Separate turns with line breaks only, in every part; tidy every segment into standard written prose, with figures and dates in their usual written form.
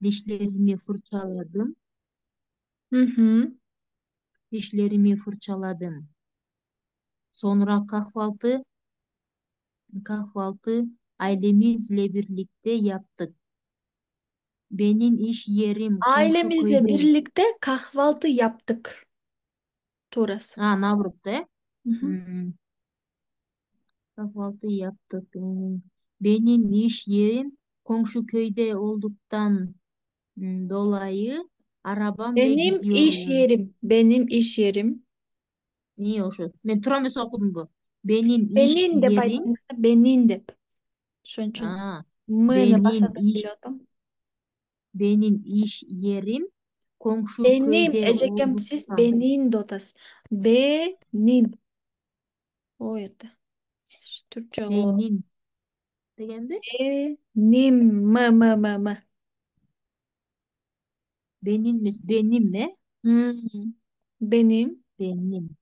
Dişlerimi fırçaladım.
Hı hı.
Dişlerimi fırçaladım. Sonra kahvaltı ailemizle birlikte yaptık. Benim iş yerim komşu
Ailemizle
köyde.
birlikte kahvaltı yaptık. Turas.
Navrup'ta.
Hı hı.
Hmm, kahvaltı yaptık. Benim iş yerim komşu köyde olduktan dolayı arabamla
Benim iş
gidiyorum.
yerim. Benim iş yerim.
Niye o şu? Ben Turamese okudum bu. Benim iş
Benim de
yerim.
baytыңызda benim de. Şunun için
Aa,
mını
benim
basada
iş
biliyordum.
benim iş yerim komşu
Benim
köyde
ecekem siz
olduktan.
benim dotas. Benim. O yedi. Türkçe o.
Benim degen bir.
Benim. Mı.
Benim mi?
Hmm. Benim.
Benim.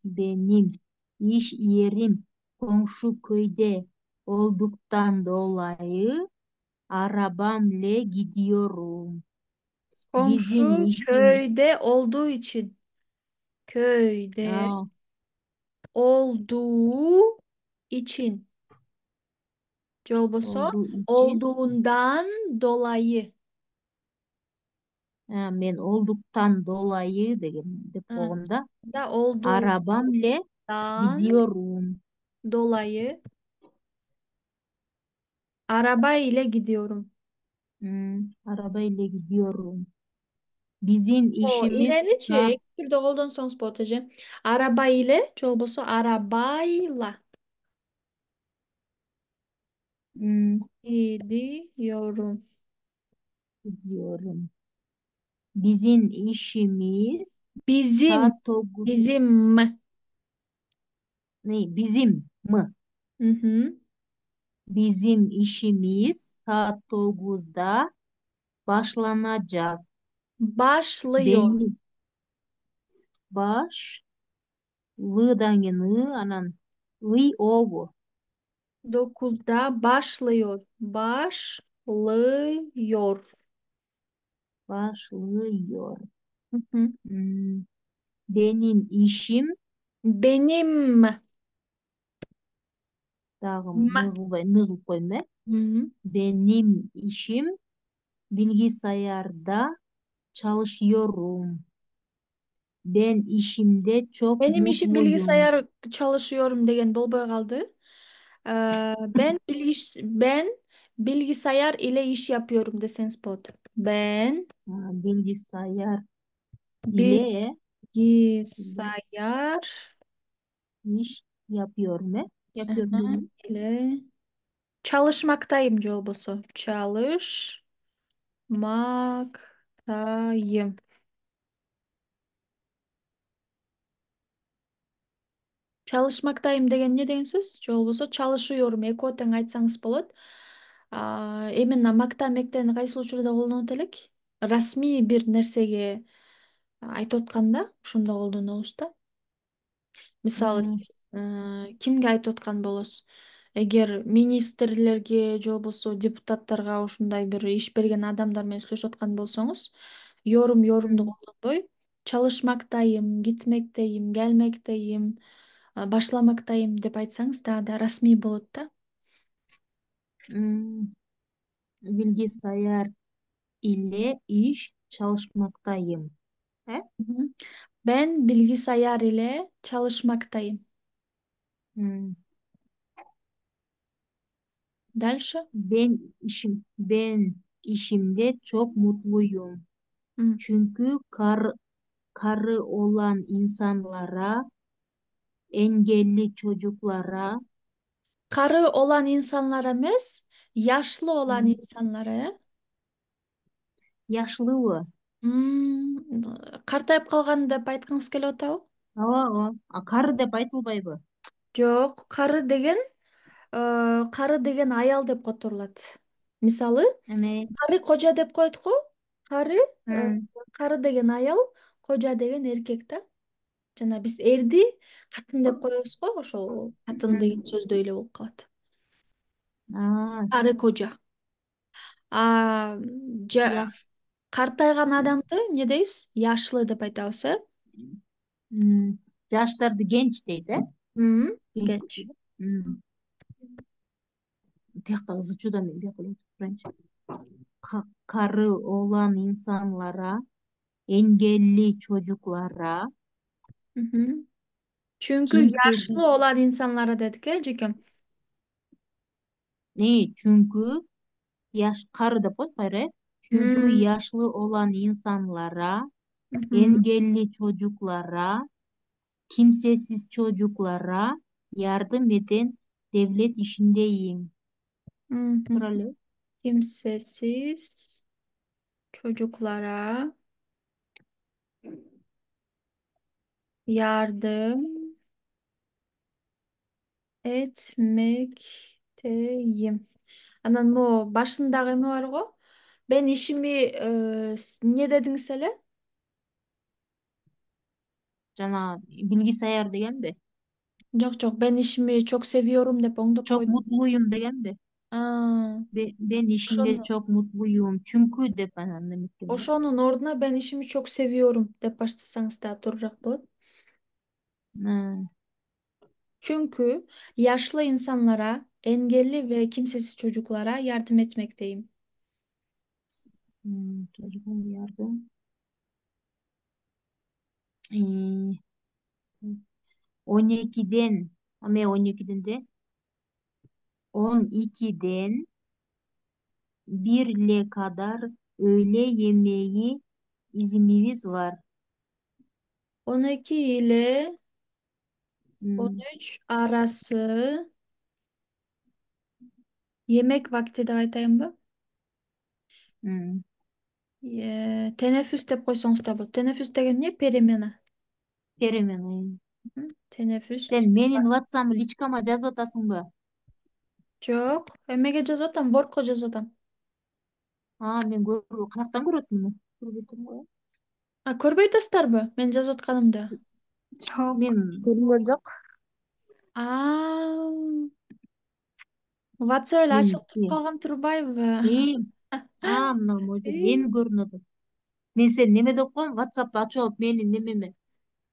Benim iş yerim komşu köyde olduktan dolayı arabamla gidiyorum. Bizim
Komşu
işim.
köyde olduğu için. Köyde
Aa,
olduğu için. Colboso.
olduğu için.
Olduğundan dolayı.
Men olduktan dolayı dep
Ha.
boğumda
Da olduğundan
arabamla gidiyorum.
dolayı araba ile gidiyorum.
Arabayla gidiyorum. Bizim
O
işimiz
ilenici Türkçe olduğun son spotajı. Araba ile Colboso arabayla
hmm,
gidiyorum.
Bizim işimiz
Bizim.
saat 9.
Bizim.
Ne? Bizim mi?
Hı hı.
Bizim işimiz saat 9'da başlanacak.
Başlıyor.
Benim baş L'dan yana anan lı o bu.
9'da başlıyor. Başlıyor.
Başlıyor.
Hı hı.
Hmm, Benim işim
Benim.
dağım
M.
nığıl koyma.
Hı hı.
Benim işim bilgisayarda çalışıyorum. Ben işimde çok
Benim işim
mutluyum.
bilgisayar çalışıyorum degen bolboy kaldı. Ben bilgisayar ile iş yapıyorum deseniz болады. Ben
Bilgisayar ile
bilgisayar
iş yapıyorum. Yapıyorum
aha,
değil.
ile çalışmaktayım Colboso. Çalışmaktayım. Çalışmaktayım деген ne деген сөз? Жол болсо çalışıyorum. Эки тең айтсаңыз болот. Именно макта мектени кайсы учурда колдонот элек? Расмий бир нерсеге айтып атканда ошондо колдонобуз да. Мисалы
Hmm,
сиз кимге айтып аткан болосуз? Эгер министрлерге же болбосо депутаттарга ушундай бир иш берген адамдар менен сүйлөшүп аткан болсоңуз, yorumду
hmm,
колдонбой, çalışmaktayım, gitmekteyim, gelmekteyim, başlamaktayım деп айтсаңыз daha da расмий болот да.
hmm. Bilgisayar ile iş çalışmaktayım. He?
Hı. Ben bilgisayar ile çalışmaktayım.
Hmm.
Дальше.
Ben işimde çok mutluyum.
Hı.
Çünkü karı olan insanlara, engelli çocuklara,
Karı olan insanlara emес, yaşlı olan
hmm,
insanlara.
yaşlı.
Картайып калган деп айткыңыз келип атабы?
Karı деп айтылбайбы?
Жок, кары деген аял деп которулат. Мисалы,
Эме,
кары кожа деп коет го. Кары, э,
hmm,
кары деген аял, кожа деген эркек да. Жана биз эрди катын деп коебуз го, ошол катын деген
hmm.
сөздөй эле болуп калат.
Aa,
Кары кожа. А жа-
Яш.
картайган адамды эмне дейбиз? Яшлы деп айтабыз, э?
М, Жаштарды генч дейт, э? Генч
Геч.
деп. М, Тиякта ызычуу да мен бияка эле турайынчы. Кары оğlan insanlara, engelli çocuklara,
Мгм. Çünkü
kimsesiz,
yaşlı olan insanlara dedik, жекем.
çünkü karı da koy gayrı. Çünkü
М,
yaşlı olan insanlara,
мгм,
engelli çocuklara, kimsesiz çocuklara yardım eden devlet işindeyim.
мгм.
Buralı.
Kimsesiz çocuklara yardım etmekteyim. Анан могу башындагы эме бар го. Ben işimi ne dediniz hele?
Жана bilgisayar degen mi?
Yok yok, ben işimi çok seviyorum деп оңдоп
Çok
koydum.
mutluyum degen mi?
Aa,
Ben işimde
ошону
çok mutluyum. Çünkü de ben anlamıştım da.
ошонун ордуна ben işimi çok seviyorum деп баштасаңыз да туурураак болот.
Ha,
Çünkü yaşlı insanlara, engelli ve kimsesiz çocuklara yardım etmekteyim.
çocuğun yardım. Ee, 12'den ama 12'den de 12'den 1'le kadar öğle yemeği iznimiz var.
12 ile
Hmm,
13 arası yemek vakti деп айтайын ба?
hmm.
Teneffüs деп койсоңуз да болот. Teneffüs деген эмне? Перемена.
Keremen.
Мгм. Teneffüs.
Sen menin WhatsApp'ımı liçkama жазып атасың ба?
Жок. Эмеге жазып атам? Бортко жазып атам.
Мен каяктан көрөт муну? Көрбөй турмун го.
А, көрбөй атасыздарбы? Мен жазып атканымды.
Мен
Көрүнгөн жок.
А, WhatsApp эле
мен
ачык туруп калган турбайбы?
Эми мына моюлдур эми көрүнөт. Мен сени неме деп коем? WhatsApp'ты ачып алып менин немеме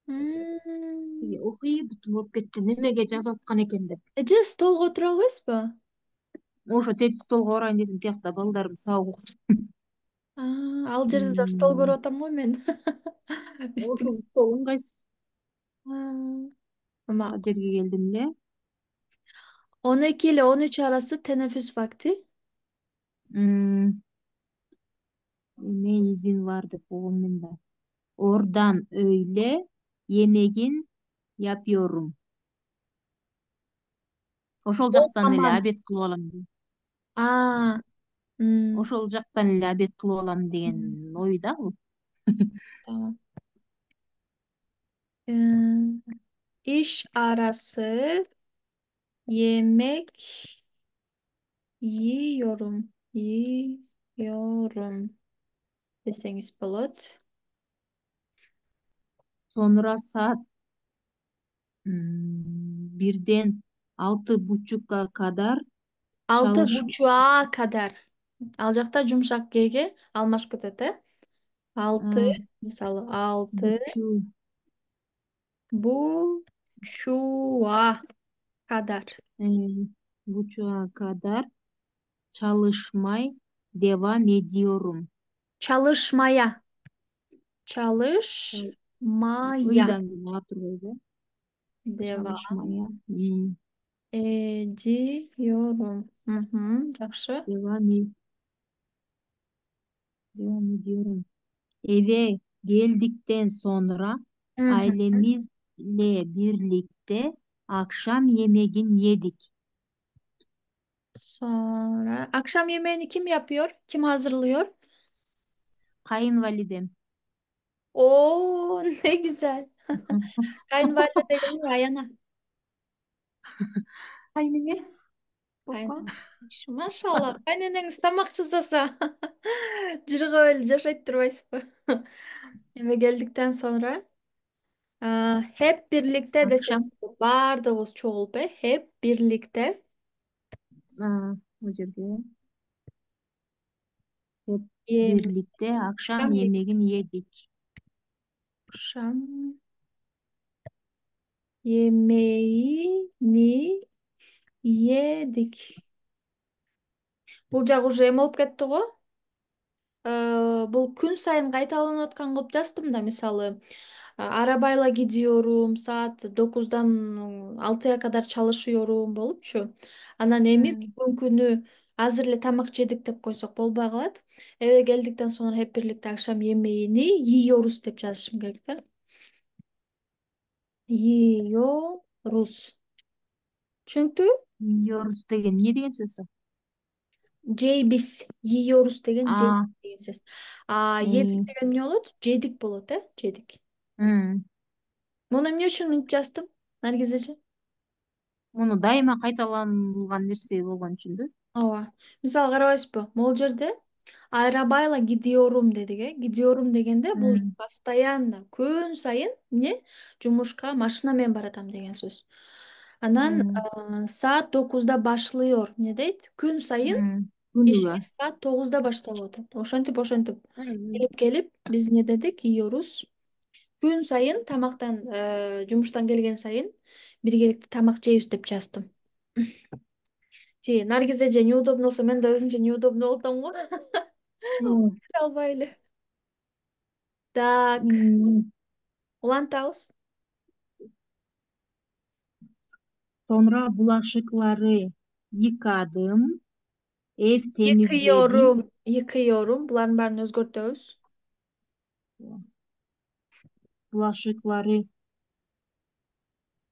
М.
окуй бутум болуп кетти. Немеге жазып аткан экен деп.
Эже столго отура албайсызбы?
Ошо тетип столго барайын десем, тиякта балдарым сабак окуп.
А, ал жерде да стол
М,
көрүп атам го мен.
Ошол
Үстүн.
стол ыңгайсыз. Ал
Макул.
жерге келдим эле.
12 ile 13 arası teneffüs vakti.
М, Эме изин var деп койгом мен да. Oradan öyle yemeğin yapıyorum. Ошол
O
жактан эле
zaman.
обед кылып алам.
Aa, hmm,
Ошол жактан эле обед кылып алам деген
hmm,
ой да бул.
tamam. Ee, iş arası yemek yiyorum. Yiyorum deseniz bolot.
Sonra saat 1'den 6:30'a kadar
Altı
çalış
buçuğa kadar. Al jakta жумшак геге алмашып кетет, э? Алты,
aa,
мисалы, алты
buçu,
buçuğa kadar.
e, buçuğa kadar çalışmay devam ediyorum.
Çalışmaya.
Çal-
Çalışmaya
Iyiden gün hatır böyle.
devam
Çalışmaya
ediyorum. Hı hı, жақсы.
devam, devam ediyorum. Eve geldikten sonra
Hı hı.
ailemizle birlikte akşam yemeğini yedik.
Sonra akşam yemeğini kim yapıyor? Kim hazırlıyor?
Kayınvalidem.
Oo, ne güzel. Kayınvalide değil mi? Ayana.
Кайныңе Бока.
Aynen. Maşallah. Kaynananız тамақ жасаса жыргап эле жашайт турбайсызбы? Эме geldikten sonra hep birlikte
Akşam
deseniz баардыгыбыз чогулуп, hep birlikte
o жерге Hep
Yem,
birlikte akşam
akşam yemek,
yemeğini yedik.
akşam yemeğini yedik. Бул жак уже эме болуп кетти го. Бул күн сайын кайталанып аткан кылып жаздым да, мисалы, арабайла gidiyorum saat 9'dan 6'ya kadar çalışıyorum болупчу. Анан эми
М,
бүгүнкүнү азыр эле тамак жедик деп койсок болбой калат. Эве келдиктен соң hep birlikte akşam yemeğini yiyoruz деп жазышым керек да. Yiyoruz. Çünkü
Yiyoruz деген не деген сөз?
Biz yiyoruz деген жедик
А,
деген сөз. А
э,
едик деген эмне болот? Жедик болот, жедик.
м,
Муну эмне үчүн мынтип жаздым? Наргизечи?
муну дайыма кайталанылган нерсе болгон үчүн.
Ооба. Мисалы карабайсызбы? Могул жерде арабайла gidiyorum дедик, Gidiyorum дегенде бул
М,
постоянно, күн сайын эмне? Жумушка машина менен баратам деген сөз. Анан
м,
saat 9'da başlıyor. Ne дейт? Күн сайын
күнүгө.
ишибиз saat 9'da башталып атат. Ошентип
М,
келип биз эмне дедик? Yiyoruz. Күн сайын тамактан жумуштан келген сайын биргеликте тамак жейбиз деп жаздым. Наргиз эже неудобно болсо мен да өзүнчө неудобно болуп атам го.
м,
Албай эле. Так,
м.
улантабыз.
Sonra bulaşıkları yıkadım, ev temizledim.
Yıkıyorum. Yıkıyorum. Булардын баарын өзгөртөбүз.
Bulaşıkları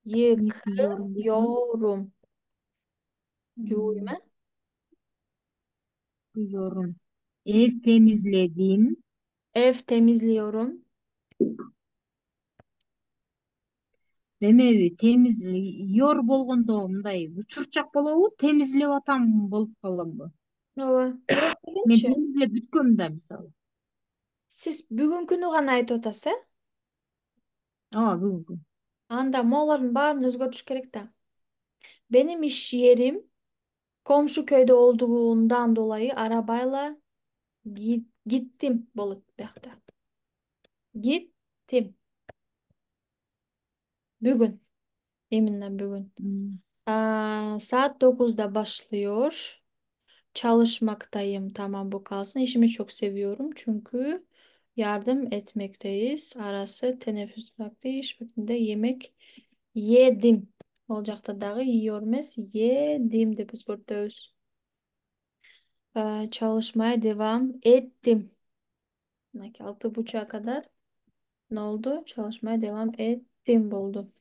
yıkıyorum desem,
Yıkıyorum. Жууйм,
hmm, yıkıyorum. Ev temizledim.
Ev temizliyorum.
Демеби темизliyor болгондо мындай учурчак болобу, темизлеп атам болуп каламбы?
Ооба. Бирок
Мен
дегенчи,
темизлеп бүткөм да мисалы.
сиз бүгүнкүнү гана айтып атасыз,
Ооба, бүгүнкү.
Анда могулардын баарын өзгөртүш керек да. Benim iş yerim komşu köyde olduğundan dolayı arabayla gittim болот биякта. Gittim. Bugün. Yeminle bugün.
М,
Saat 9'da başlıyor. Çalışmaktayım. Tamam, bu kalsın. İşimi çok seviyorum çünkü yardım etmekteyiz. Arası teneffüs vakti, iş vaktinde yemek yedim. Olacakta dağı yiyor mes yedim de biz buradayız. Çalışmaya devam ettim. 6:30'a kadar ne oldu? Çalışmaya devam ettim oldu.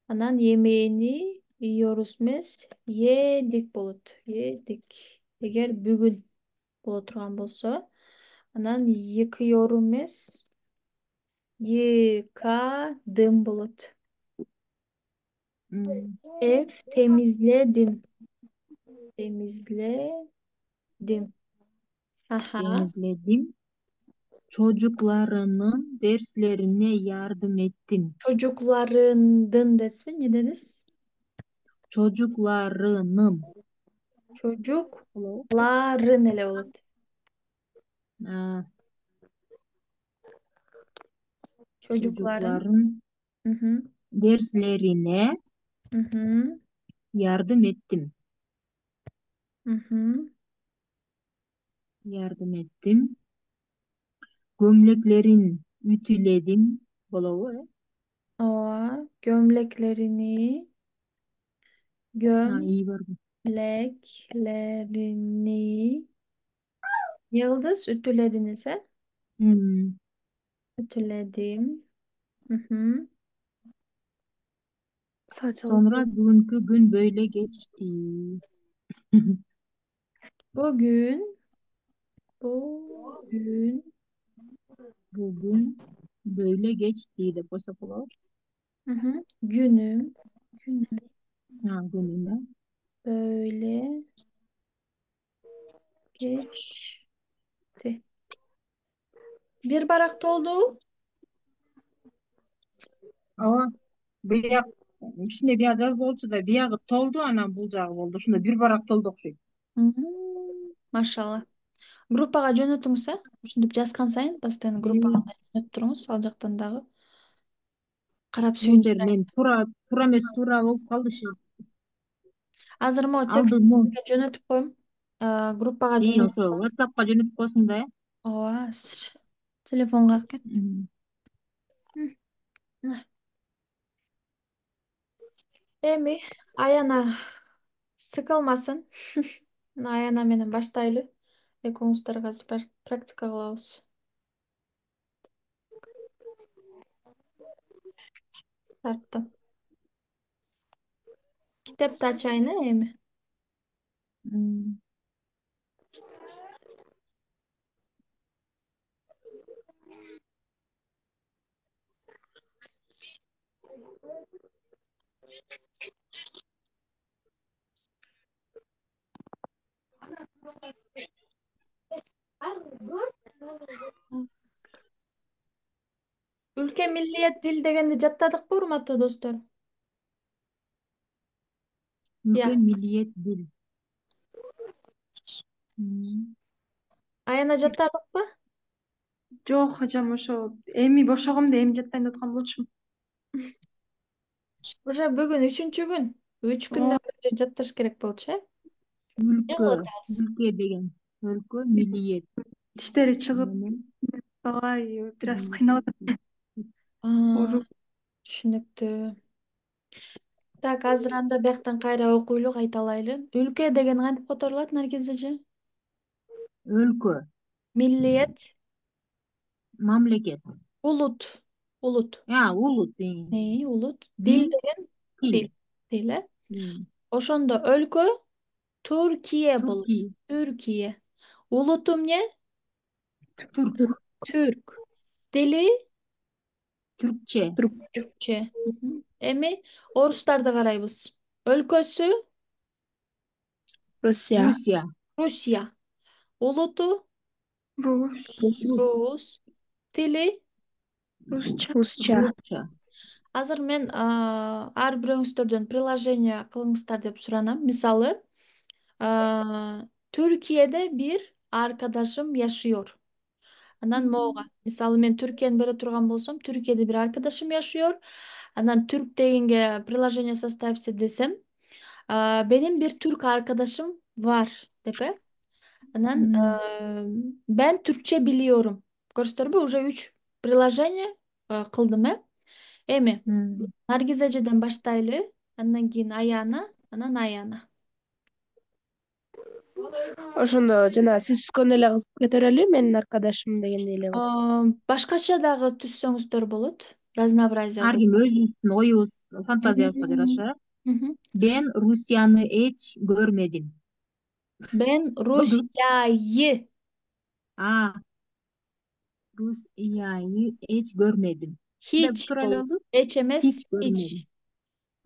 Anan yemeğini yiyoruz mes yedik bulut. Yedik. Eğer bugün боло турган болсо анан yıkıyorum эмес yıkadım болот.
м.
Ev temizledim. Temizledim. Aha.
Temizledim. Çocuklarının derslerine yardım ettim.
Çocuklarındın desmi ne deniz?
Çocuklarının,
Çocukların ele olut.
ha,
Çocukların.
çocukların
Hı hı.
derslerine
Hı hı.
yardım ettim.
Hı hı.
Yardım ettim. Gömleklerin ütüledim. Bolabı,
Oğa gömleklerini
ha, iyi var bu.
gömleklerini Yıldız ütülediniz he?
Hmm.
Ütüledim. Hı hı.
Saçmalık.
Sonra bugünkü gün böyle geçti.
Bugün, bugün,
Bugün böyle geçti de boşa bulur.
hı hı. Günüm
Ha, günüme.
böyle geçti. Bir barak doldu.
Aa, biyak, içinde biraz az olsa da biyağı toldu anam bulacağı oldu. Şunda bir barak tolduk şey.
Hı hı. Maşallah. Группага жөнөтүңүз, ушинтип жазган сайын постоянно группага жөнөтүп туруңуз, ал жактан дагы карап
Бул жер
сүйүнүп.
мен туура эмес туура болуп калды
Азыр могу
алдымы
текстиңизге жөнөтүп коем. Группага жөнөтүп
ошо
коем.
WhatsAppка жөнөтүп койсуң да
Ооба, телефонго кет. Эми Аяна сыкылмасын. Аяна менен баштайлы. Экөөңүздөр азыр практика кылабыз. Тарттым. Китепти ачайын эми. Ülke milliyet dil дегенди жаттадыкпы, урматтуу достор?
Ülke
Я.
milliyet dil.
Аяна жаттадыкпы?
Жок, ажам ошо эми бошогом да эми жаттайын деп аткан болчумун.
Уже бүгүн 3-күн. 3 күндөн бери жатташ керек болчу, Не
Ülke,
кылып атабыз?
ülke деген. Ülke milliyet.
Диштери чыгып
Менен
калбай бир аз
milliyet.
кыйнап атат. Ооруп.
Түшүнүктүү. Так, азыр анда бияктан кайра окуйлу, кайталайлы. Ülke деген кантип которулат, Наргиз эже?
Өлкө,
Миллиет,
мамлекет.
улут. Улут.
Улут.
Улут. Дил
Дил,
деген
тил.
дил. Дил,
М,
Ошондо өлкө Түркия болот.
Türkiye,
Түркия. Улуту эмне?
Türk,
Түрк. Дили
Türkçe,
түркче. Эми орустарды карайбыз. Өлкөсү
Россия.
Rusya,
Русия. Улуту
Рус.
рус. Тили
Русча.
Rusça.
азыр мен ар бирөөңүздөрдөн приложение кылыңыздар деп суранам. Мисалы, Түркияда бир arkadaşım yaşıyor. Анан моога. Мисалы, мен Түркияны бере турган болсом, Түркияда бир arkadaşım yaşıyor. Анан түрк дегенге приложение составьте десем, benim bir Türk arkadaşım var деп. Анан
М,
ben Türkçe biliyorum. Көрсөтөрбү? Уже 3 приложение кылдым, Эми
м.
Наргиз эжеден баштайлы, андан кийин Аяна, анан Аяна.
Ошондо жана сиз түзгөн эле кыз кетерели, менин arkadaşım дегендей эле бар.
Башкача дагы түзсөңүздөр болот. Разнообразие
Ар
кылып.
ким өзүбүздүн оюбуз, фантазиябызга
Мгм.
жараша.
Мгм.
Ben Rusya'nı hiç görmedim.
Ben
Oldu.
Rusya'yı
Aa, Rusya'yı hiç görmedim. Ne bu
hiç
sırayla
olur.
oldu?
Geçemez
Hiç
hiç.
görmedim. Hiç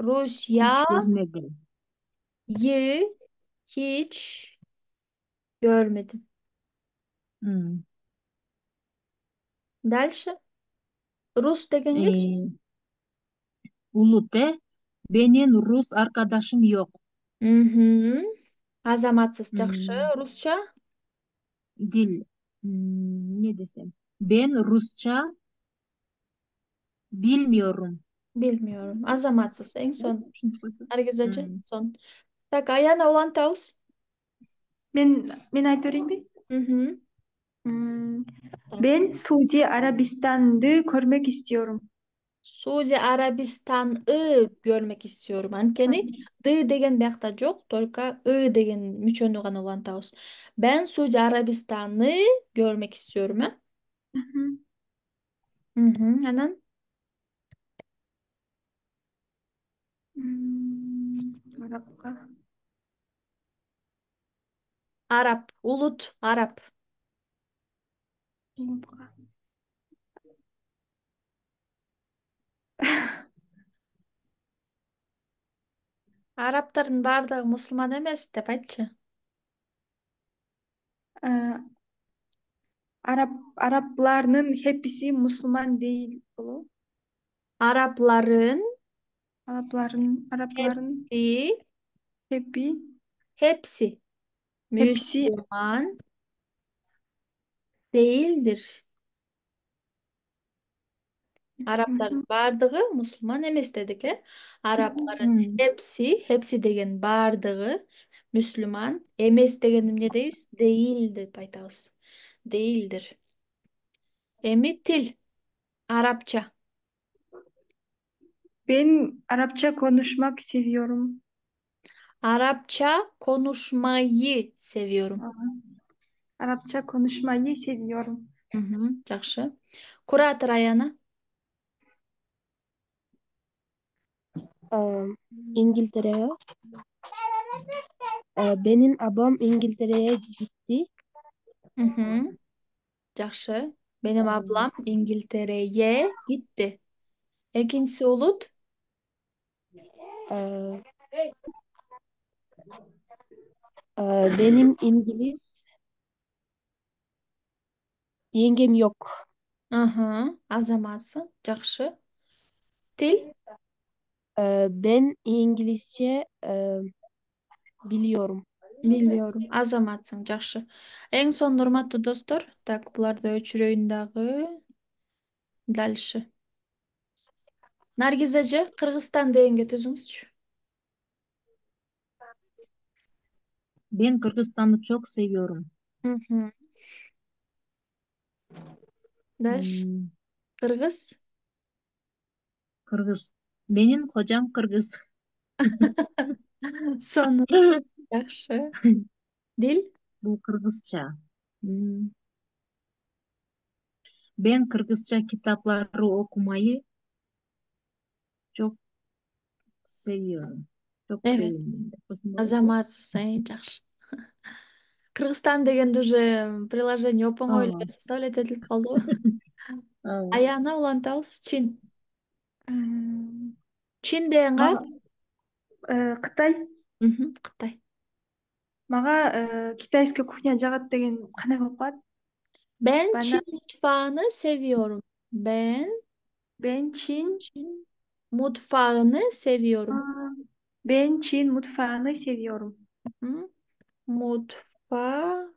Rusya'yı
görmedim.
hiç görmedim.
Hmm.
Дальше. Rus degenge
Ee, Ulute. Benim Rus arkadaşım yok.
Mhm. Azamatsız жақсы.
Hmm.
Rusça
Dil. Ne desem? Ben Rusça bilmiyorum.
bilmiyorum. Azamatsız. En son. Наргиз
Hmm.
son. Так, Аяна улантабыз.
Мен айтып берейинби?
Мгм. Так.
Ben Suudi Arabistan'dı görmek istiyorum.
Suudi Arabistan'ı görmek istiyorum. Анткени ды деген биякта жок, только ы деген мүчөнү гана улантабыз. Ben Suudi Arabistan'ı görmek istiyorum, Анан
Arapça.
Араб, улут Араб. Арабтардын баардыгы мусулман эмес деп айтчы.
Arapların hepsi Müslüman değil.
Арапларын
Arapların
hepsi,
hepsi
hepsi
hepsi
Müslüman Değildir. Arapların
Мгм.
бардығы мұсылман емес дедік, е? Арапların
Hmm.
hepsi деген бардығы Müslüman, емес деген не дейбіз? Değil деп айтабыз. Değildir. Эми тил, Arapça.
Ben Arapça konuşmak seviyorum.
Arapça konuşmayı seviyorum.
Aa, Arapça konuşmayı seviyorum.
Жақсы. Куратор Аяна.
İngiltere'ye. Benim ablam İngiltere'ye gitti.
Жақсы. Benim ablam İngiltere'ye gitti. İkincisi Ulut.
Ee, Benim İngiliz yengem yok.
Азаматсың. Жақсы. Til.
Ben İngilizce biliyorum.
Biliyorum. Азаматсың. Жақсы. Ең соңында урматтуу достор. Так, буларды өчүрөйүн дагы. Дальше. Наргиз эже, Кыргызстан дегенге түзүңүзчү.
Ben Kırgızistan'ı çok seviyorum.
Дальше.
Hmm.
Кыргыз.
Kırgız. Benim kocam Kırgız.
Сону. Жақсы. Дил.
Bu Kırgızça. Hmm. Ben Kırgızça kitapları okumayı çok seviyorum. Çok
Evet.
seviyorum.
Азаматсың. Жақсы. Кыргызстан дегенде уже приложение оп-оңой
Aa,
эле составлять этилип калдыбы.
aa.
Аяна улантабыз. Чин.
Ee,
Чин деген каяк?
Мага Кытай.
Кытай.
Мага китайский кухня жагат деген кандай болуп калат?
Ben
Bana
Çin mutfağını seviyorum. Ben
ben Çin
Çin mutfağını seviyorum.
Aa, ben Çin mutfağını seviyorum.
Hı? Mutfağını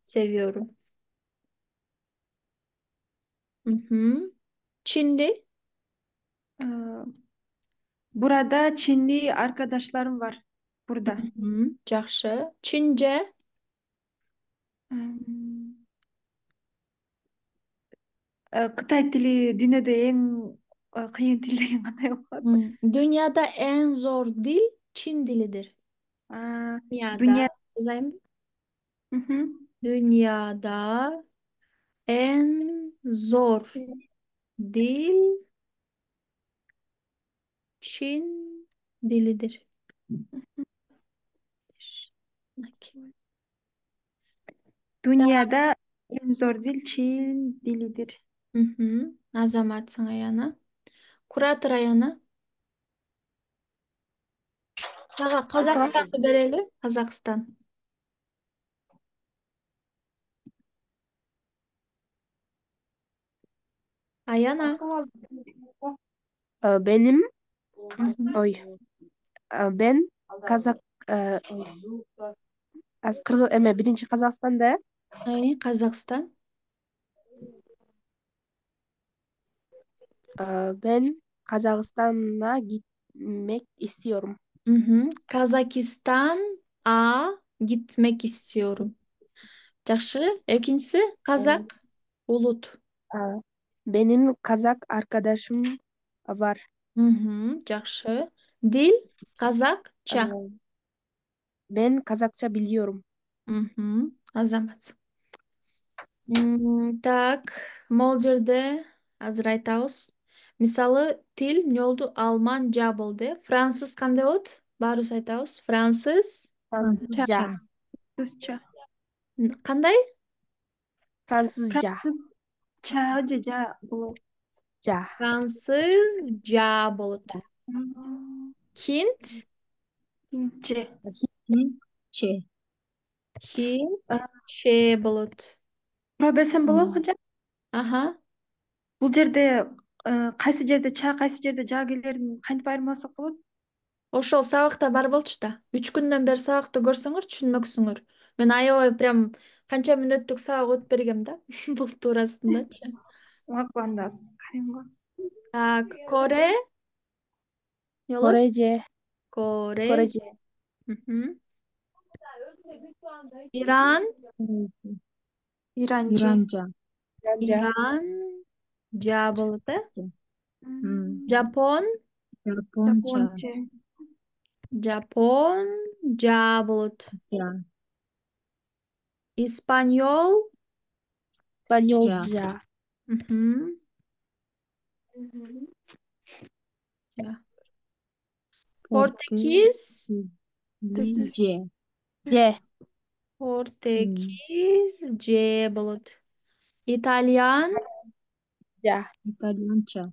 seviyorum. Hı hı. Çinli.
Ee, Burada Çinli arkadaşlarım var.
Hı
Burada.
hı. Жақсы. Çince.
М, Кытай тили дүйнөдө эң кыйын тил деген кандай болуп калат?
Dünyada en zor dil Çin dilidir.
А,
Dünyada.
Dünya.
Yazayım mı?
Мгм.
Dünyada en zor dil Çin dilidir.
Dünyada en zor dil Çin dilidir.
Азаматсың Аяна. Куратор Аяна. Қазақстанды берели. Қазақстан. Аяна.
Benim
Мгм.
ben Kazak birinci Kazakistan'da
Қазақстан.
ben Kazakistan'a gitmek istiyorum.
Kazakistan'a gitmek istiyorum. Жақсы. Екіншісі Қазақ. Ulut.
Aa, Benim Kazak arkadaşım var.
Жақсы. Dil Қазақша.
Aa, Ben Kazakça biliyorum.
Азаматсың. Так, могул жерде азыр айтабыз. Мисалы, тил эмне болду? Алманча болду, э? Француз кандай болот? Баарыбыз айтабыз. Француз
Fransızca.
Rusça.
кандай?
Fransızca.
Fransızca жа болот.
Ja.
Французча болот. Хинт,
Hintçe.
Hintçe.
хинтче болот.
Тура берсем болобу
Hmm.
кожа?
Аха.
Бул жерде кайсы жерде ча, кайсы жерде жа келерин кантип айырмаласак болот?
Ошол сабакта бар болчу да. 3 күндөн бери сабакты көрсөңөр түшүнмөксүңөр. Мен аябай прям Канча мүнөттүк сабак өтүп бергем да бул туурасындачы.
Макул анда карайм го.
Так, Коре, Жолот.
Кореже.
Коре.
Кореже.
Мгм. Иран,
Иранче.
Иранча.
Иранжа.
Иран, жа болот э.
М.
Жапон,
Японча.
Жапонче.
Жапон, жа болот.
Ja.
Испаньол,
Испаньолжа.
мгм, жа. Португиз,
Лиже.
Же.
Португиз, же болот. Итальян,
Ja.
Итальянча.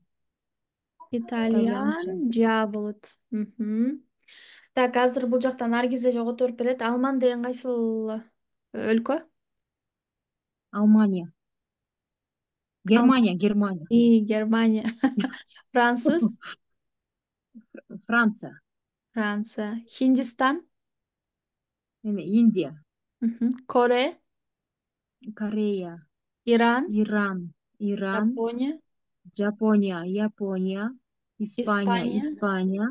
итальян, жа болот. Мгм. Так, азыр бул жакта Наргизе же которуп берет. Алман деген кайсыл өлкө?
Алмания. Германия. Германия.
Германия. Француз,
Франция.
Франция. Хиндистан,
Индия.
Коре,
Корея.
Иран,
Иран. Иран.
Япония,
Жапония. Япония. Испания.
Испания,
Испания.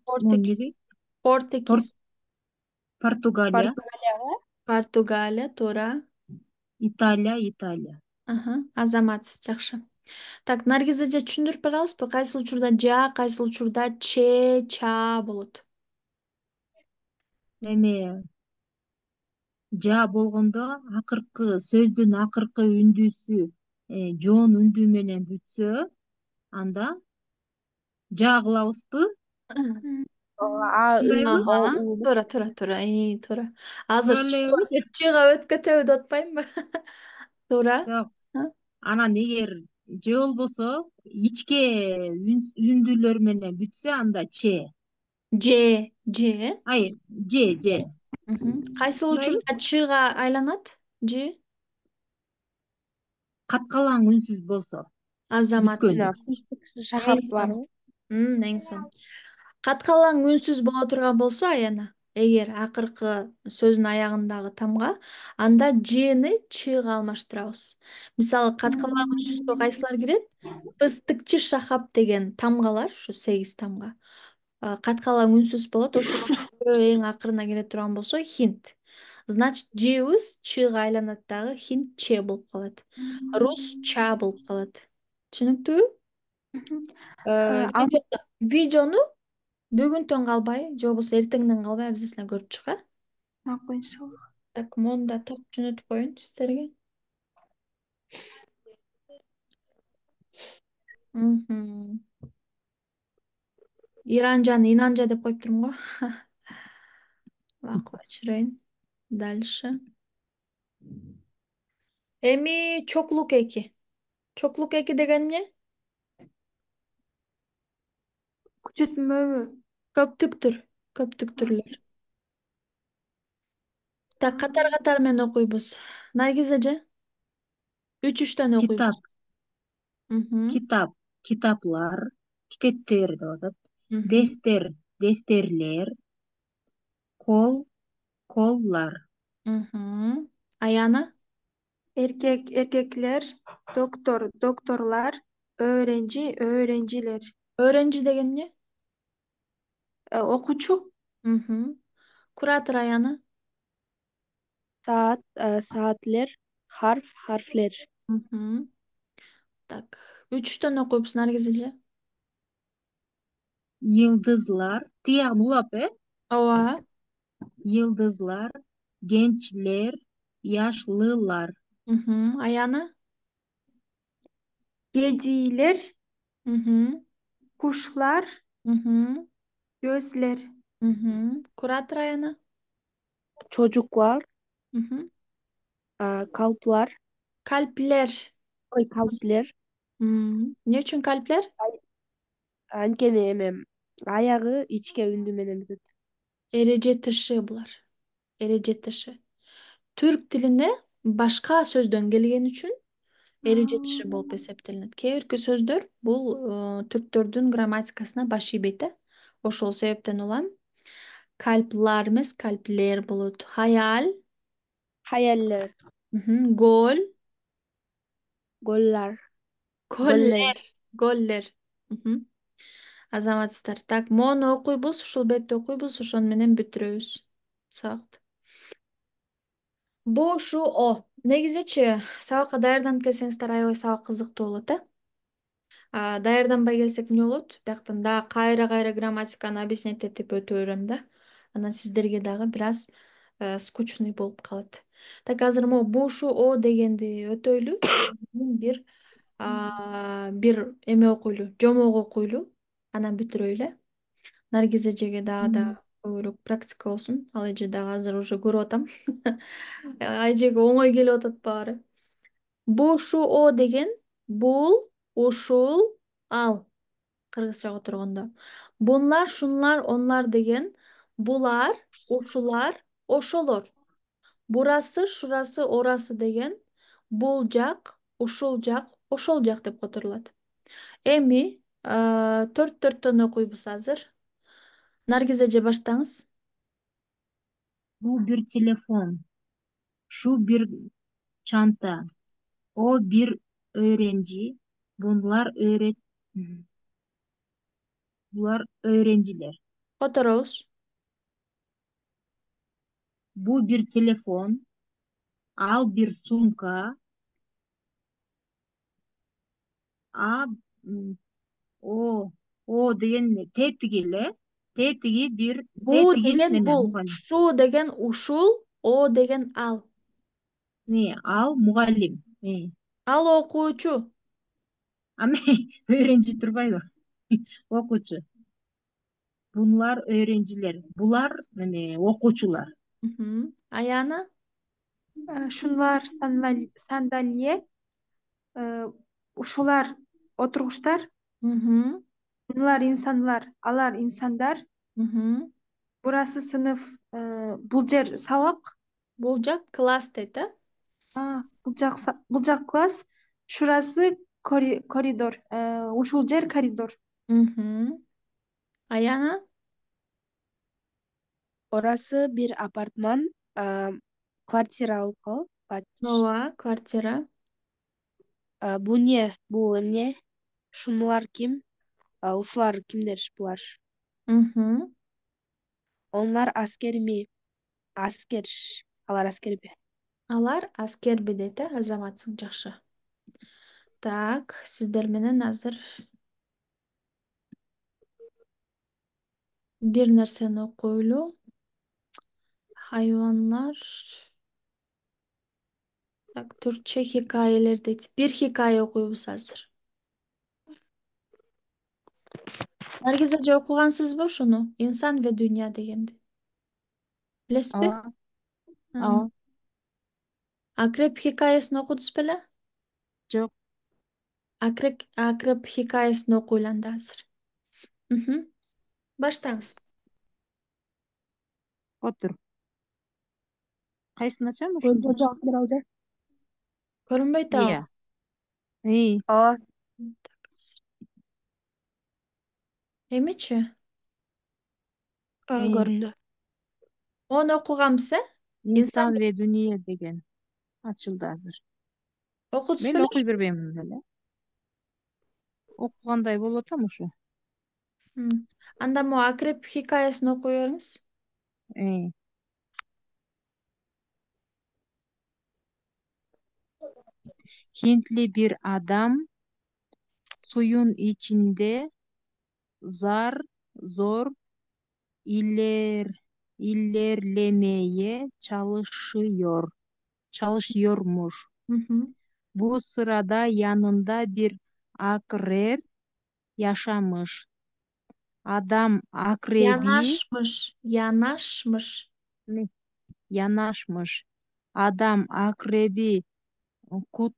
Португиз, Португиз,
Португалия.
Португалияга.
Португалия, туура.
Италия. Италия.
Азаматсыз, жакшы. Так, Наргиз эже түшүндүрүп бере аласызбы? Кайсыл учурда жа, кайсыл учурда ча болот?
Эме жа болгондо сөздүн акыркы үндүүсү жоон үндүү менен бүтсө, анда жа кылабызбы?
А, ы,
Кырайбыз?
о,
Ага,
у.
туура. Азыр
Кыралайбыз?
чыга өтүп кетеби деп атпаймынбы? Туура.
Жок. Анан эгер же болбосо ичке үндүүлөр менен бүтсө, анда че.
Же.
Ай, же.
Кайсыл
Кырайбыз?
учурда чыга айланат? Же.
Каткалаң үнсүз болсо
Азаматсыз.
бүткөнү.
Мына пустык
Эң
шахап
son.
барбы?
Эң son. Каткалаң үнсүз боло турган болсо аяна, эгер акыркы сөздүн аягындагы тамга, анда жны чыга алмаштырабыз. Мисалы, каткалаң үнсүзгө кайсылар кирет? Пыстыкчы шахап деген тамгалар, ушу 8 тамга. Каткалаң үнсүз болот, ошол эң акырына келе турган болсо хинт. Значит, жыбыз чыга айланат дагы хинт че болуп калат. Рус ча болуп калат. Түшүнүктүүбү?
Ал
Видеону бүгүнтөн калбай, же болбосо эртеңден калбай абзасына көрүп чык,
макул иншалла.
Так, монда так жөнөтүп коеюнчу сиздерге. Иранжаны Инанжа деп коюптурмун го. Макул, өчүрөйүн. Дальше. Эми чоклук эки. Чоклук эки деген эмне?
Күчөтмөбү?
Көптүктүрлөр. Так, катар менен окуйбуз. Наргиз эже 3-3төн окуйбуз.
Китап. Китап. Китаплар. Китептер деп атат. Дефтер. Дефтерлер. Кол. Коллар.
Аяна?
Эркеклер, докторлар, öğrenciler.
Öğrenci деген эмне?
Окуучу.
Куратор аяны?
Saat, saatlер, harfler.
Так, 3-3төн окуйбуз, Наргиз эже.
Yıldızlar. Тиягын улап,
Ооба.
Yıldızlar. Gençler. Yaşlılar.
Аяны?
Geciler,
Мгм.
kuşlar,
Мгм.
gözler.
Куратор аяны?
Çocuklar,
Мгм.
kalplar.
Калплер.
Ой, kalpler.
Эмне үчүн калплер?
Анткени аягы ичке үндү менен бүтөт.
Эреже тышы булар. Эреже тышы. Түрк тилине башка сөздөн келген үчүн эреже тышы болуп эсептелинет. Кээ бирки сөздөр бул түрктөрдүн грамматикасына баш ийбейт, Ошол себептен улам кальплар эмес, кальплер болот. Хаял,
Hayaller.
Gol.
Gollar.
Goller. Goller. Азаматсыздар. Так, мону окуйбуз, ушул бетти окуйбуз, ошону менен бүтүрөбүз сабакты. Бу ушу о. Негизичи сабакка даярданып келсеңиздер аябай сабак кызыктуу болот, даярданбай келсек эмне болот? Бияктан дагы кайра грамматиканы объяснять этип өтүп берем да. Анан сиздерге дагы бир аз скучный болуп калат. Так, азыр могу бу ушу о дегенди өтөйлү. Бир бир эме окуйлу, жомок окуйлу. Анан бүтүрөйлү. Наргиз эжеге дагы да көбүрөөк практика болсун. Ал эже дагы азыр уже көрүп атам. Эжеге оңой келип атат баары. Бу ушу о деген бул, ушул, ал. Кыргызчага тургондо. Бунлар, шунлар, онлар деген булар, ушулар, ошолор. Бурасы, шурасы, орасы деген бул жак, ушул жак, ошол жак деп которулат. Эми төрттөн окуйбуз азыр. Наргиз эже баштаңыз.
Бу бир телефон. Шу бир чанта. О бир öğrenci. Булар öğrenciler.
Которобуз.
Бу бир телефон. Ал бир сумка. О деген тетиги эле. Тетиги бир
Бу
тетиги
деген
неме
бул,
мугалим.
шу деген ушул, о деген ал.
Ал мугалим.
Ал окуучу.
Ама öğrenci турбайбы? Окуучу. Bunlar öğrenciler. Булар окуучулар.
Аяна.
Шунлар сандалье, ушулар отургучтар, мунулар инсанлар, алар инсандар, бурасы сыныф, бул жер сабак,
Бул жак класс дейт,
бул жак класс, шурасы коридор, ушул жер коридор.
Аяна.
Orası bir apartman. Kvartira okul.
Ооба, квартира.
Bu ne? Bu emne? Şunlar kim? Uşular kimdir bular? Onlar asker mi? Asker. Alar asker mi?
Алар аскерби дейт, азаматсың, жакшы. Так, сиздер менен азыр бир нерсени окуйлу. Хайванлар. Так, түркчө хикаялер дейт. Бир хикая окуйбуз азыр. Наргиз эже окугансызбы ушуну? Инсан ве дүйнө дегенди. Билесизби? Акреп хикаясын окудуз беле?
Жок.
Акреп хикаясын окуйланды азыр. Баштаңыз.
Отур. Кайсысын ачам
Gözde
ушунду?
cevap ver alacak.
Көрүнбөйт ал.
Aa,
Эмичи?
göründü.
Onu окугамсыз,
İnsan ve Dünya деген açıldı азыр.
Окудуз
Мен
беле?
окуй бербейм беле. Окугандай болуп атам ушу.
Анда мо акреп хикаясын окуй бериңиз.
Hintli bir adam suyun içinde zor ilerlemeye çalışıyormuş. Bu sırada yanında bir akrep yaşamış. Adam akrebi yanaşmış. Adam akrebi kut,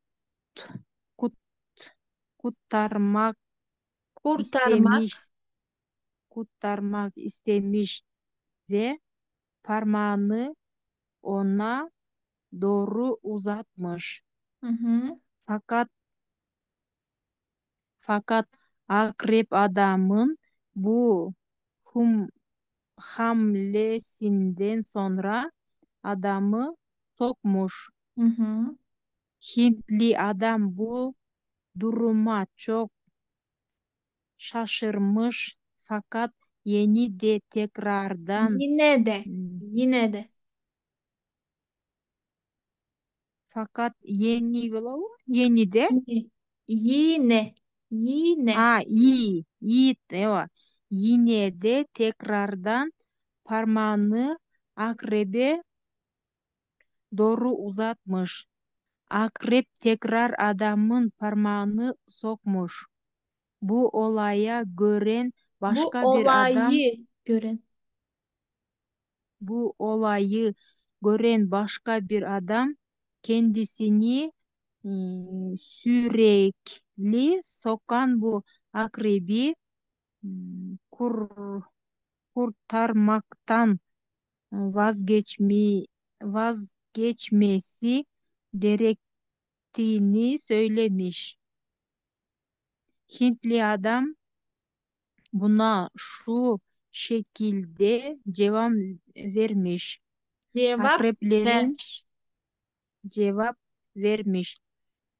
kut, kurtarmak istemiş ve parmağını ona doğru uzatmış. Fakat akrep adamın bu hamlesinden sonra sokmuş.
Hı hı.
Hintli adam bu duruma çok şaşırmış fakat yeni de tekrardan
Yine de.
hmm,
Yine de.
fakat yeni de
Yine. Yine. Yine.
iyi ewa. Yine de tekrardan parmağını akrebe doğru uzatmış. Akrep tekrar adamın parmağını sokmuş. Bu olaya gören
Bu
başka bir adam
olayı gören.
bu olayı gören başka bir adam kendisini sürekli sokan bu akrebi hmm, kur, kurtarmaktan vazgeçmesi gerektiğini söylemiş. Hintli adam buna şu şekilde cevap vermiş.
Cevap
Akreplerin
vermiş.
cevap vermiş.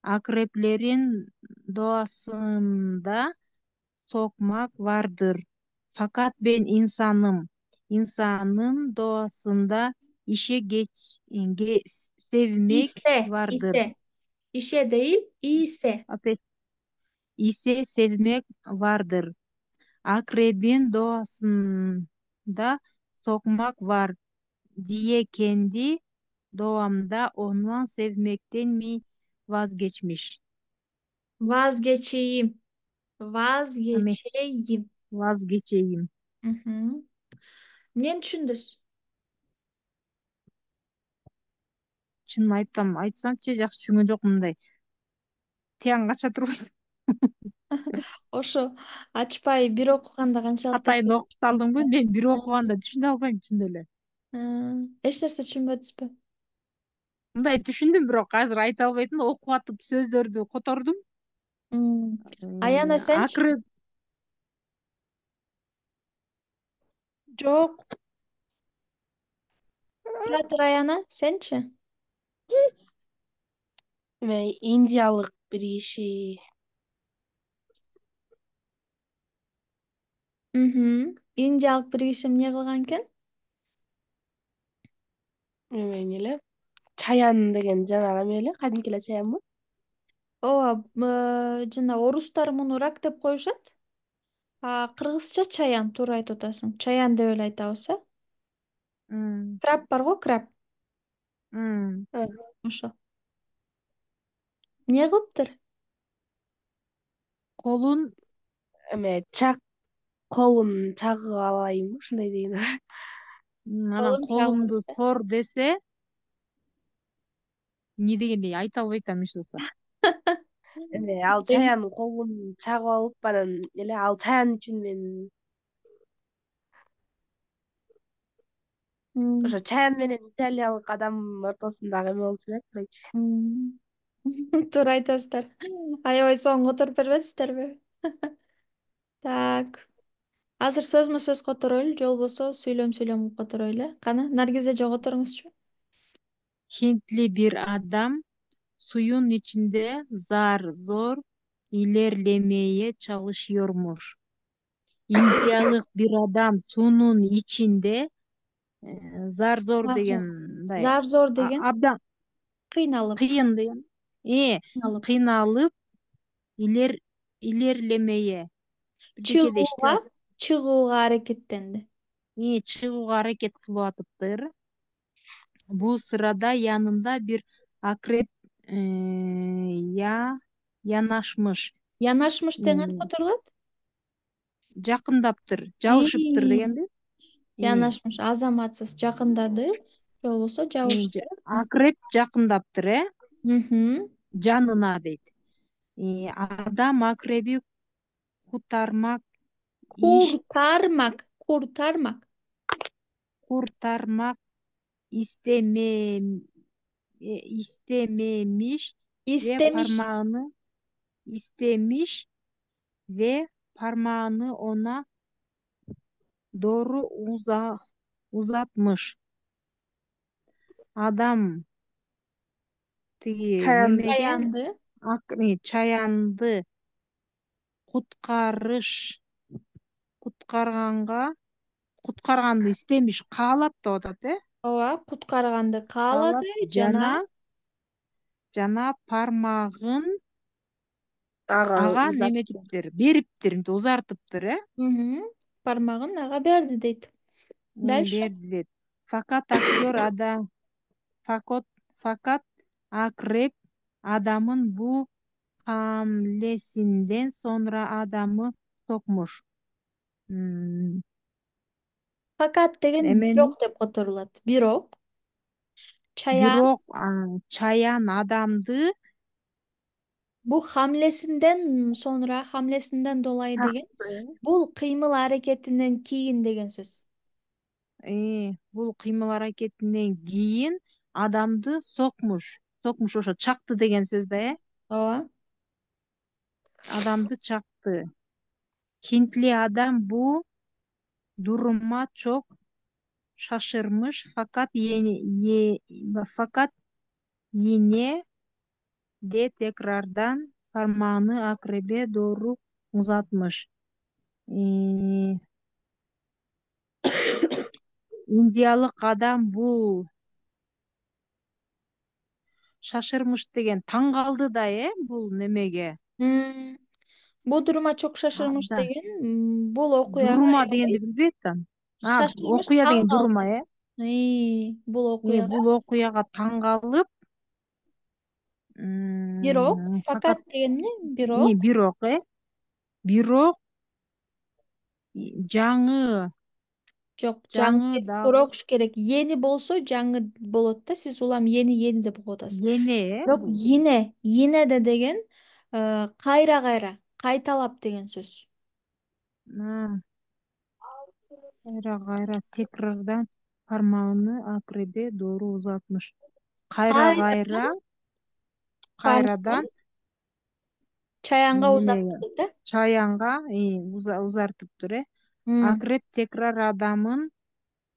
Akreplerin doğasında sokmak vardır. Fakat ben insanım. İnsanın doğasında sevmek
İse.
vardır.
İse. İşe değil. İse.
Ate- ise sevmek vardır. Akrebin doğasında sokmak var diye kendi doğamda onu sevmekten mi vazgeçmiş?
Vazgeçeyim.
Ame
Vazgeçeyim.
vazgeçeyim.
Hı hı. Ne düşündünüz?
Шынын айтсамчы жакшы түшүнгөн жокмун мындай. Тияң кача турбайсың.
Ошо ачпай бир окуганда канчалык
Катайын окуп салдыңбы? Мен бир окуганда түшүнө албайм чын эле.
эч нерсе түшүнбөдүңүзбү?
Мындай түшүндүм, бирок азыр айта албайтым да окуп атып сөздөрдү котордум.
Аяна сенчи?
Акыры
Жок.
Театр Аяна сенчи?
Эме индиялык бир киши.
Индиялык бир киши эмне кылган экен?
Эме эле. Чаян деген жанагы эме эле, кадимки эле чаянбы?
Ооба, жана орустар муну рак деп коюшат. Кыргызча чаян, туура айтып атасың. Чаян деп эле айтабыз, э?
м,
Краб бар го, краб.
м,
Ошол. Эмне кылыптыр?
колун
Эме колун чагып алайынбы, ушундай деген.
анан
Колун чагып
колумду
алды.
сор десе, эмне дегендей айта албайт атам эч болсо.
Эме ал чаян колун чагып алып анан эле ал чаян үчүн мен
М,
ошо чаян менен италиялык адамдын ортосундагы эме болчу эле, короче.
м. Туура айтасыздар. Аябай соңун которуп бербедиңиздерби? Так. Азыр сөзмө сөз которойлу, же болбосо сүйлөм кылып которойлу, э? Кана, Наргизе же которуңузчу.
Hintli bir adam suyun içinde zar zor ilerlemeye çalışıyormuş. Indiyalık bir adam sunun içinde zar zor
Зар зор.
degenday
Зар зор деген
abdan
кыйналып,
kıyın degen
кыйналып.
kıynalıp iler ilerlemeye birдекеде
Чыгууга,
иштеп
чыгууга аракеттенди.
чыгууга аракет кылып атыптыр. Bu sırada yanında bir akrep ya yanaşmış.
Янашмыш
E,
деген кантип которулат?
Жақындаптыр, жабышыптыр
И,
дегенби.
янашмыш, азаматсыз жакындады, же болбосо жабышты.
Акреп жақындаптыр,
Мгм.
жанына дейт. Адам акреби кутармак иш
Куртармак, куртармак.
куртармак истемем istemmiş ve
Истемиш.
parmağını istemiş ve parmağını ona doğru uzatmış. Adam тиги
Чаянды.
немеге
Чаянды.
чаянды куткарганды истемиш, каалап деп атат,
Ооба, куткарганды
каалап
каалады
жана пармагын
Ага
ага
узатты.
неметиптир, бериптир, мынтип узартыптыр,
пармагын ага берди дейт. Дальше.
берди дейт. Fakat aktör fakat akrep adamın bu hamlesinden sonra adamı sokmuş.
Fakat деген
Emen
бирок деп которулат. Бирок чаян
бирок чаян адамды
бул хамлесинден долай деген бул кыймыл аракетинен кийин деген сөз.
бул кыймыл аракетинен кийин адамды сокмуш. Сокмуш ошо чакты деген сөз да,
Ооба.
Адамды чакты. Hintli adam bu duruma çok şaşırmış fakat yine de tekrardan parmağını akrebe doğru uzatmış. Indiyalık adam bu şaşırmış деген таң калды да, бул немеге.
Бул дурума чок шашырмыш
Да.
деген бул окуяга
Дурума дегенди билбей атам.
шашырмыш
Окуя
таң
деген дурума,
калды. Бул окуяга
бул окуяга таң калып,
бирок,
факат
факат деген эмне? Бирок,
бирок жаңы
жок, жаңы
жаңы
эмес,
дагы
бирок керек. Ени болсо жаңы болот да. Сиз улам ени деп окуп атасыз.
ене
Бирок йине деген кайра, кайталап деген сөз.
Кайра tekrardan parmağını akrebe doğru uzatmış. Kayradan
Пармагын чаянга
немеге
узаттып да.
чаянга узартыптыр, Akrep tekrar adamın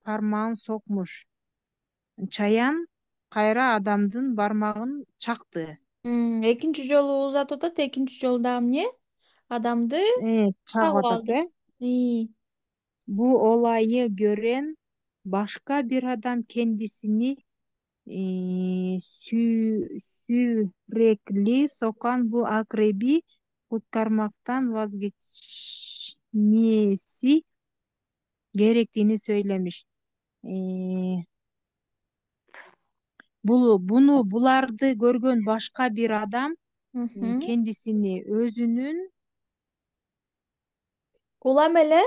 parmağın sokmuş. Çayan kayra adamdın parmağın çaktı.
Экинчи жолу узатып атат, экинчи жолу дагы эмне? Адамды
Çağып
чагып
атат,
алды.
Bu olayı gören başka bir adam kendisini sürekli sokan bu akrebi kurtarmaktan vazgeçmesi gerektiğini söylemiş. Bulardı görgön başka bir adam kendisini özünün
Улам эле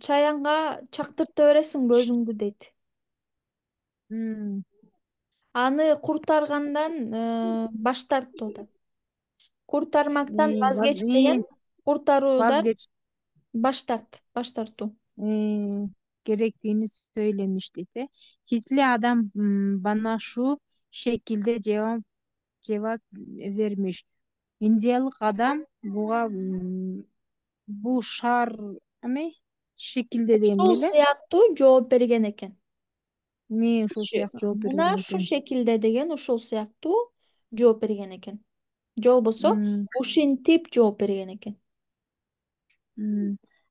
чаянга чактырта бересиңби өзүңдү дейт. Аны куртаргандан баш тартты атат. Kurtarmaktan vazgeç деген kurtarуудан
vazgeç
баш тартуу.
Gerektiğini söylemişti de. Hitli adam bana şu şekilde cevap vermiş. Indiyalık adam bu şekilde
Ушул
denmeli.
сыяктуу жооп берген экен.
Men şu siyak cevap
Мына
bergen
ушул
ekan.
шекилде деген ушул сыяктуу жооп берген экен. Же болбосо ушинтип жооп берген экен.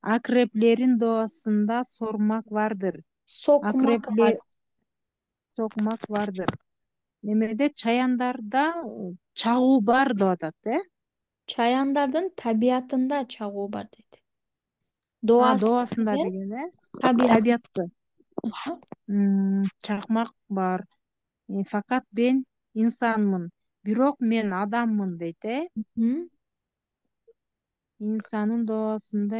Akreplerin doğasında sormak vardır.
Сокмак бар.
Sokmak vardır. Немеде чаяндарда чагуу бар деп атат,
Чаяндардын табиятында чагуу бар дейт. Доосунда
Doğasında
деген
деген,
табият.
tabiattı. Çakmak var. Fakat ben insanmın. Бирок мен адаммын дейт, İnsanın doğasında